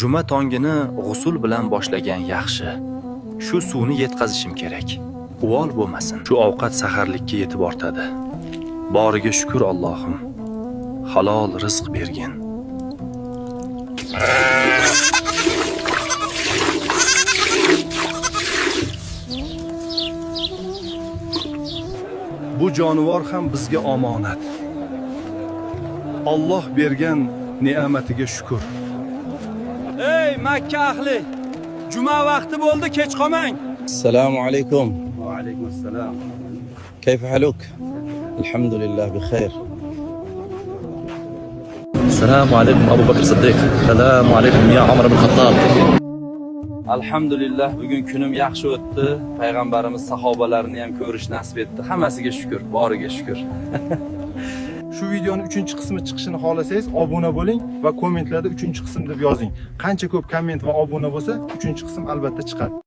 Juma tongini g'usul bilan boshlagan yaxshi. Shu suvni yetkazishim kerak. Uvol bo'lmasin. Shu ovqat saharlikka yetib ortadi. Boriga shukr Allohim. Halol rizq bergin. Bu jonivor ham bizga omonat. Alloh bergan ne'matiga shukr. Ey Makka ahli! Juma vaqti bo'ldi, kech qolmang. السلام عليكم. وعليكم السلام. كيف حالك؟ الحمد لله بخير. السلام عليكم أبو بكر الصديق. السلام عليكم يا عمر بن الخطاب. Alhamdulillah, bugun kunim yaxshi o'tdi. Payg'ambarimiz sahobalarni ham ko'rish nasib etdi. Hammasiga shukr, boriga shukr. Shu videoning 3-qismi chiqishini xohlasangiz obuna bo'ling va kommentlarda 3-qism deb yozing. Qancha ko'p komment va obuna bo'lsa, 3-qism albatta chiqadi.